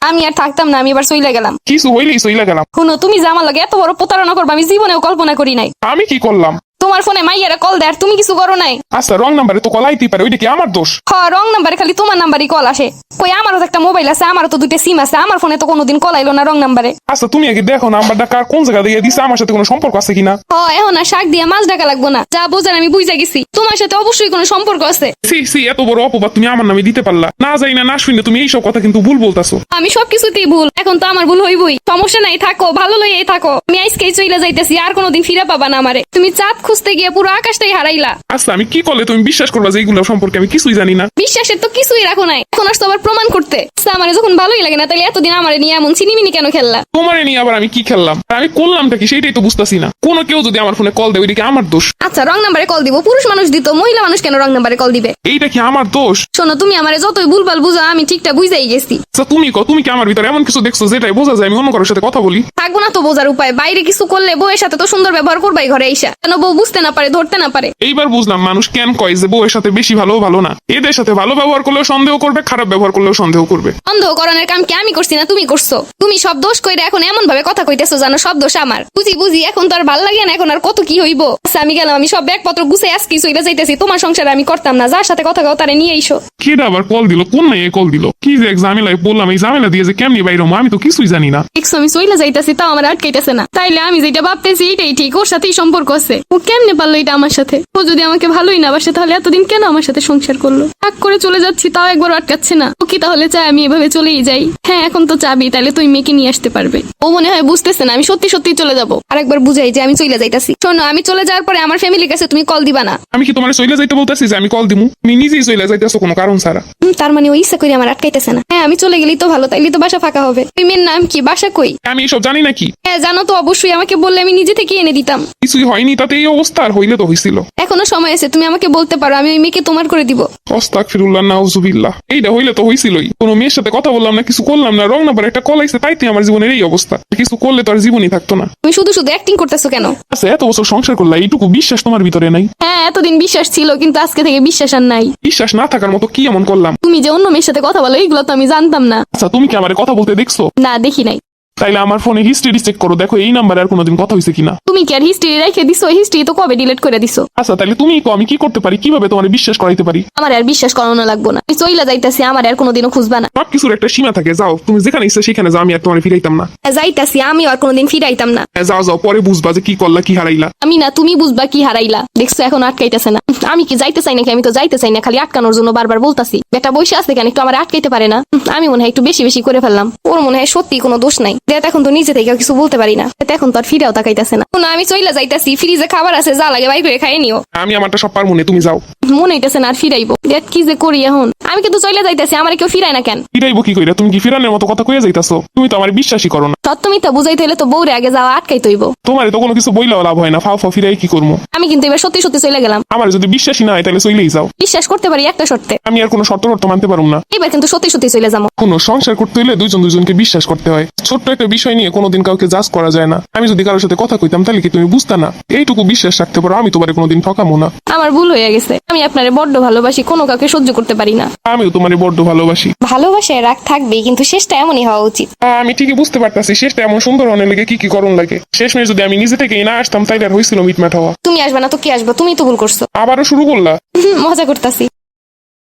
আমি আর থাকতাম না, আমি এবার চইলা গেলাম। কিছু হইলেই সইলা গেলাম। শুনো, তুমি যে আমার লাগে এত বড় প্রতারণা করবে আমি জীবনেও কল্পনা করি নাই। আমি কি করলাম? তোমার ফোনে মাইয়ারে কল দেয় আর তুমি কিছু করো নাই। আচ্ছা, রং নাম্বারে তো কল আইতেই পারে, ওইটা কি আমার দোষ? রং নাম্বারে খালি তোমার নাম্বারই কল আসে। কই আমারও তো একটা মোবাইল আছে, আমারও তো দুইটা সিম আছে, আমার ফোনে তো কোনোদিন কল আইলো না রং নাম্বারে। আচ্ছা, তুমি আগে দেখো নাম্বারটা কার কোন জায়গা দিয়ে দিছে, আমার সাথে কোনো সম্পর্ক আছে কিনা। এখন আর শাক দিয়ে মাছ ঢাকা লাগবো না, যা বোঝার আমি বুঝা গেছি। তোমার সাথে অবশ্যই কোনো সম্পর্ক আছে। সি এত বড় অপবাদ তুমি আমার নামে দিতে পারলা? না যাই না না শুনে তুমি এইসব কথা কিন্তু ভুল বলতাছো। আমি সবকিছুতেই ভুল, এখন তো আমার ভুল হইবই। সমস্যা নাই, থাকো ভালো লইয়াই থাকো। আমি আজকেই চইলা যাইতেছি, আর কোনোদিন ফিরে পাবা না আমারে। তুমি চাঁদ খুঁজতে গিয়ে পুরো আকাশটাই হারাইলা। আচ্ছা, আমি কি করলে তুমি বিশ্বাস করবা যে এইগুলো সম্পর্কে আমি কিছুই জানি না? বিশ্বাসের তো কিছুই রাখো নাই, এখন আসতো আবার প্রমাণ করতে। আমারে যখন ভালোই লাগে না, তাহলে এতদিন আমারে নিয়ে এমন চিনিমিনি কেন খেললা? তোমারে নিয়ে আবার আমি কি খেললাম? আর আমি করলামটা কি সেটাই তো বুঝতাছি না। কোনো কেউ যদি আমার ফোনে কল দেয় ওইটা কি আমার দোষ? আচ্ছা, রং নাম্বারে কল দিব, পুরুষ মানুষ দিত, মহিলা মানুষ কেন রং নাম্বারে কল দিবে? এইটা কি আমার দোষ? শোনো, তুমি আমারে যতই ভুলভাল বুঝো, আমি ঠিকটা বুঝাই গেছি। আচ্ছা, তুমি কি আমার ভিতরে এমন কিছু দেখছো যেটাই বোঝা যায় আমি অন্য কারোর সাথে কথা বলি? থাকবো না তো বোঝার উপায়। বাইরে কিছু করলে বউয়ের সাথে তো সুন্দর ব্যবহার করবাই ঘরে এসা, কেন বউ বুঝতে না পারে, ধরতে না পারে? এইবার বুঝলাম মানুষ কেন কয় যে বউয়ের সাথে বেশি ভালো না। এদের সাথে ভালো ব্যবহার করলেও সন্দেহ করবে, খারাপ ব্যবহার করলেও সন্দেহ করবে। সন্দেহ করানোর কাম কি আমি করছি না তুমি করছো? তুমি সব দোষ কইরা এখন এমন ভাবে কথা কইতেছো জানো সব দোষ আমার। বুঝি এখন তো আর ভাল লাগে না, এখন আর কত কি হইব। আচ্ছা, আমি গেলাম, আমি সব ব্যাগপত্র গুছে আজকে চইলা যাইতেছি। তোমার সংসারে আমি করতাম না, যার সাথে কথা কও তারে নিয়ে আইসো। কেডা আবার কল দিল? কোন মেয়ে কল দিল? কি যে এক ঝামেলায় বললাম, এই ঝামেলা দিয়ে যে কেমনি বাইরে আমি তো কিছুই জানি না। দেখছো আমি চইলা যাইতেছি, তাও আমার আটকাইতেছে না। তাইলে আমি যেটা ভাবতেছি এটাই ঠিক, ওর সাথেই সম্পর্ক আছে। ও কেমনে পারলো এটা আমার সাথে? ও যদি আমাকে ভালোই না বাসে, তাহলে এতদিন কেন আমার সাথে সংসার করলো? রাগ করে চলে যাচ্ছি, তাও একবার আটকাচ্ছে না। ও কি তাহলে চাই আমি এভাবে চলেই যাই? হ্যাঁ, এখন তো চাবি, তাহলে তুই মেয়েকে নিয়ে আসতে পারবে। ও মনে হয় বুঝতেছে না, আমি সত্যি সত্যি চলে যাবো। আর একবার বুঝাই যে আমি চলে যাইতাছি। শোনো, আমি চলে যাওয়ার পরে আমার ফ্যামিলির কাছে তুমি কল দিবা না। আমি কি তোমার চলে যাইতে বলতেছি যে আমি কল দিমু? তুমি নিজেই চলে যাইতেছো কোনো কারণ ছাড়া। তার মানে ওই ইচ্ছা করে আমার আটকাইতেছে না। হ্যাঁ, আমি চলে গেলেই তো ভালো, তাইলে তো বাসা ফাঁকা হবে। তুই মেয়ের নাম কি, বাসা কই? আমি এসব জানি নাকি? হ্যাঁ জানো তো, অবশ্যই আমাকে বললে আমি নিজে থেকে এনে দিতাম। কিছুই হয়নি, তাতে এই অবস্থা। আর হইলে তো হইছিল। এখনো সময় আছে, তুমি আমাকে বলতে পারো, আমি ওই মেয়েকে তোমার করে দিব। আস্তাগফিরুল্লাহ, নাউজুবিল্লাহ। এইটা হইলে তো হইছিলই। কোনো মেয়ের সাথে কথা বললাম না, কিছু করলাম না, রং নাম্বার একটা কল আইছে, তাইতে আমার জীবনের এই অবস্থা। কিছু করলে তো আর জীবনই থাকতো না। তুমি শুধু শুধু অ্যাক্টিং করতেছো কেন? আচ্ছা, এত বছর সংসার করলা, এইটুকু বিশ্বাস তোমার ভিতরে নাই? হ্যাঁ, এতদিন বিশ্বাস ছিল, কিন্তু আজকে থেকে বিশ্বাস আর নাই। বিশ্বাস না থাকার মতো কি এমন করলাম? তুমি যে অন্য মেয়ের সাথে কথা বলো, এগুলো তো আমি জানতাম না। আচ্ছা, তুমি কি আমার কথা বলতে দেখছো? না, দেখি নাই। তাইলে আমার ফোনে হিস্ট্রি চেক করো, দেখো এই নাম্বারে আর কোনোদিন কথা হয়েছে কিনা। তুমি কি আর হিস্ট্রি রেখে দিছো? হিস্ট্রি তো কবে ডিলিট করে দিছো। আচ্ছা, তাহলে তুমি কো, আমি কি করতে পারি? কিভাবে তোমার বিশ্বাস করাইতে পারি? আমার আর বিশ্বাস করানো লাগবো না, আমি চইলা যাইতাছি, আমার আর কোনোদিনও খুঁজবা না। সব কিছুর একটা সীমা থাকে। যাও, তুমি যেখানে ইচ্ছা সেখানে যাও, আমি আর তোমার ফিরাইতাম না। যাইতাছি, আমি আর কোনোদিন ফিরাইতাম না। যাও, পরে বুঝবা যে কি করলা, কি হারাইলা। আমি না, তুমি বুঝবা কি হারাইলা। দেখছো এখন আটকাইতেছে না। আমি কি যাইতে চাই নাকি? আমি তো যাইতে চাই না, খালি আটকানোর জন্য বারবার বলতাছি। বেটা বসে আছে কেন, একটু আমার আটকাইতে পারে না? আমি মনে হয় একটু বেশি বেশি করে ফেললাম। ওর মনে হয় সত্যি কোনো দোষ নাই। দেখ এখন তো নিজে থেকে কিছু বলতে পারি না, এখন তো আর ফিরেও তাকাইতেছে না। আমি চইলা যাইতাছি, ফ্রিজে খাবার আছে, যা লাগে বাই করে খাইয়ে নিও। আমি আমারটা সব পারবো না, তুমি যাও। মনে হইতেছে না আর ফিরাইবো। দেখ কি যে করি এখন। আমি কিন্তু চইলা যাইতাছি, আমার কেউ ফিরায় না কেন? ফিরাইবো কি কইরা? তুমি কি ফিরানোর মতো কথা কইয়া যাইতাছো? তুমি তো আমার বিশ্বাসই করো না। সত্য মিথ্যা বুঝাইতে হলে তো বউরে আগে যাওয়া আটকাই তৈব। তোমার তো কোনো কিছু বইলেও লাভ হয় না, ফাও ফিরাই কি করবো? আমি কিন্তু এবার সত্যি সত্যি চলে গেলাম। আমার যদি বিশ্বাসই না হয় তাহলে চলেই যাও। বিশ্বাস করতে পারি একটা শর্তে। আমি আর কোনো শর্ত মানতে পারবো না। এবার কিন্তু সত্যি সত্যি চলে যাবো। কোনো সংসার করতে হলে দুজনকে বিশ্বাস করতে হয়। ছোট্ট একটা বিষয় নিয়ে কোনোদিন কাউকে জাজ করা যায় না। আমি যদি কারোর সাথে কথা কইতাম তাহলে কি তুমি বুঝতা না? এইটুকু বিশ্বাস রাখতে পারো, আমি তোমারে কোনোদিন ঠকামো না। আমার ভুল হয়ে গেছে, আমি আপনারে বড্ড ভালোবাসি, কোনো কাউকে সহ্য করতে পারি না। আমিও তোমারে বড্ড ভালোবাসি। ভালোবাসায় রাগ থাকবেই, কিন্তু শেষটা এমনই হওয়া উচিত। আমি ঠিকই বুঝতে পারতাছি শেষটা এমন সুন্দর হওয়ার লেগে কি করণ লাগে। শেষমেশ যদি আমি নিজে থেকেই না আসতাম তাইলে আর হয়েছিল মিটমাট হওয়া। তুমি আসবে না তো কি আসবে? তুমি তো ভুল করছো। আবারও শুরু করলা? মজা করতাছি।